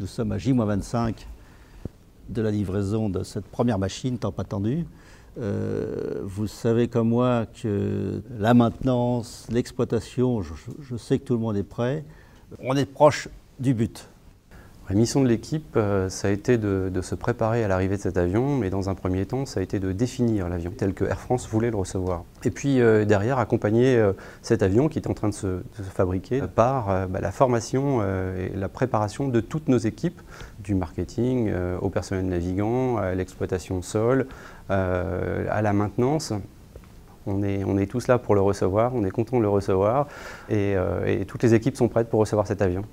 Nous sommes à J-25 de la livraison de cette première machine tant attendue. Vous savez comme moi que la maintenance, l'exploitation, je sais que tout le monde est prêt. On est proche du but. La mission de l'équipe, ça a été de se préparer à l'arrivée de cet avion, mais dans un premier temps, ça a été de définir l'avion tel que Air France voulait le recevoir. Et puis derrière, accompagner cet avion qui est en train de se fabriquer par la formation et la préparation de toutes nos équipes, du marketing au personnel navigant, à l'exploitation sol, à la maintenance. On est tous là pour le recevoir, on est content de le recevoir et toutes les équipes sont prêtes pour recevoir cet avion.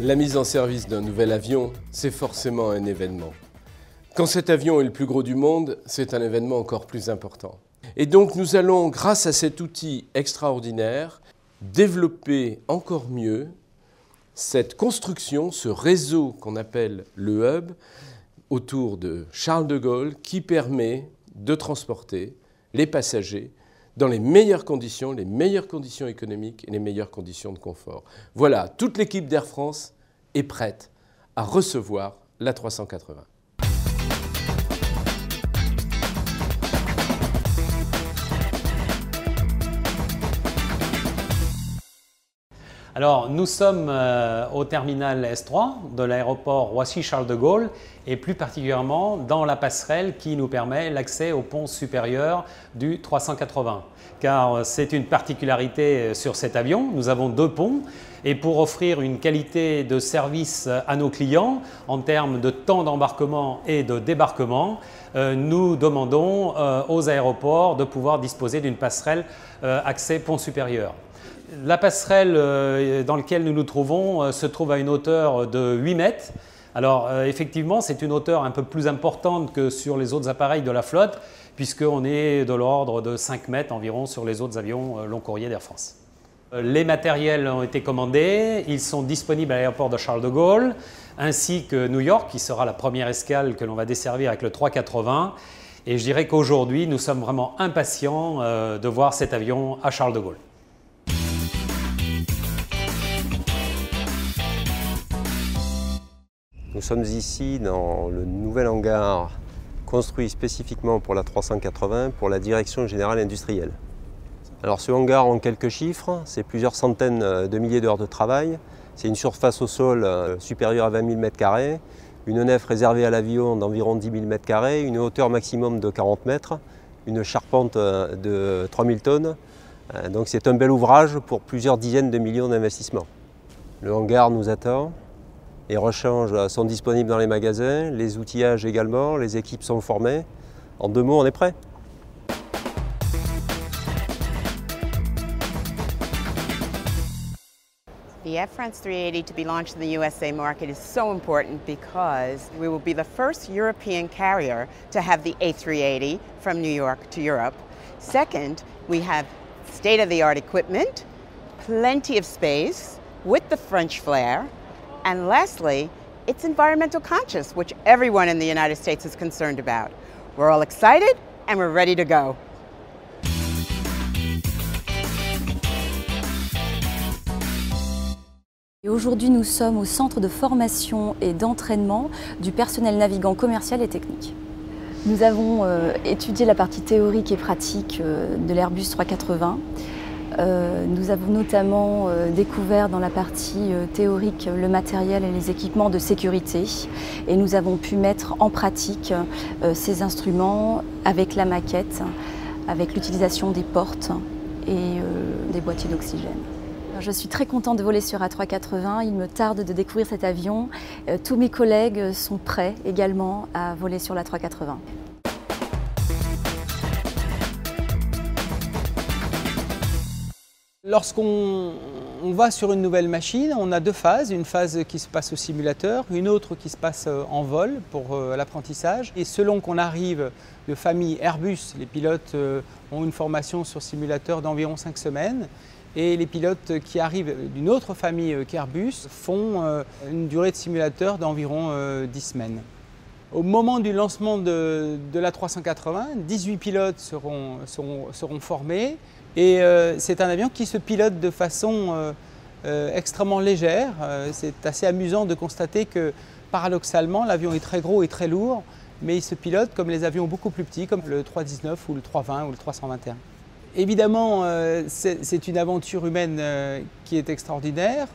La mise en service d'un nouvel avion, c'est forcément un événement. Quand cet avion est le plus gros du monde, c'est un événement encore plus important. Et donc nous allons, grâce à cet outil extraordinaire, développer encore mieux cette construction, ce réseau qu'on appelle le hub, autour de Charles de Gaulle, qui permet de transporter les passagers dans les meilleures conditions économiques et les meilleures conditions de confort. Voilà, toute l'équipe d'Air France est prête à recevoir l'A380. Alors, nous sommes au terminal S3 de l'aéroport Roissy-Charles de Gaulle et plus particulièrement dans la passerelle qui nous permet l'accès au pont supérieur du 380. Car c'est une particularité sur cet avion, nous avons deux ponts et pour offrir une qualité de service à nos clients en termes de temps d'embarquement et de débarquement, nous demandons aux aéroports de pouvoir disposer d'une passerelle accès pont supérieur. La passerelle dans laquelle nous nous trouvons se trouve à une hauteur de 8 mètres. Alors effectivement, c'est une hauteur un peu plus importante que sur les autres appareils de la flotte, puisqu'on est de l'ordre de 5 mètres environ sur les autres avions long courrier d'Air France. Les matériels ont été commandés, ils sont disponibles à l'aéroport de Charles de Gaulle, ainsi que New York, qui sera la première escale que l'on va desservir avec le 380. Et je dirais qu'aujourd'hui, nous sommes vraiment impatients de voir cet avion à Charles de Gaulle. Nous sommes ici dans le nouvel hangar construit spécifiquement pour la 380 pour la direction générale industrielle. Alors ce hangar en quelques chiffres, c'est plusieurs centaines de milliers d'heures de travail, c'est une surface au sol supérieure à 20 000 m², une nef réservée à l'avion d'environ 10 000 m², une hauteur maximum de 40 mètres, une charpente de 3000 tonnes. Donc c'est un bel ouvrage pour plusieurs dizaines de millions d'investissements. Le hangar nous attend. Les rechanges sont disponibles dans les magasins, les outillages également, les équipes sont formées. En 2 mots, on est prêt. The Air France 380 to be launched in the USA market is so important because we will be the first European carrier to have the A380 from New York to Europe. Second, we have state-of-the-art equipment, plenty of space with the French flair. And lastly, it's environmental conscious, which everyone in the United States is concerned about. We're all excited and we're ready to go. Aujourd'hui, nous sommes au centre de formation et d'entraînement du personnel navigant commercial et technique. Nous avons étudié la partie théorique et pratique de l'Airbus 380. Nous avons notamment découvert dans la partie théorique le matériel et les équipements de sécurité et nous avons pu mettre en pratique ces instruments avec la maquette, avec l'utilisation des portes et des boîtiers d'oxygène. Je suis très contente de voler sur A380, il me tarde de découvrir cet avion. Tous mes collègues sont prêts également à voler sur l'A380. Lorsqu'on va sur une nouvelle machine, on a deux phases. Une phase qui se passe au simulateur, une autre qui se passe en vol pour l'apprentissage. Et selon qu'on arrive de famille Airbus, les pilotes ont une formation sur simulateur d'environ 5 semaines. Et les pilotes qui arrivent d'une autre famille qu'Airbus font une durée de simulateur d'environ 10 semaines. Au moment du lancement de la 380, 18 pilotes seront formés. Et c'est un avion qui se pilote de façon extrêmement légère. C'est assez amusant de constater que paradoxalement, l'avion est très gros et très lourd, mais il se pilote comme les avions beaucoup plus petits, comme le 319 ou le 320 ou le 321. Évidemment, c'est une aventure humaine qui est extraordinaire.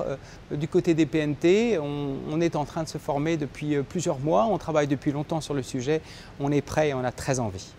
Du côté des PNT, on est en train de se former depuis plusieurs mois. On travaille depuis longtemps sur le sujet. On est prêt et on a très envie.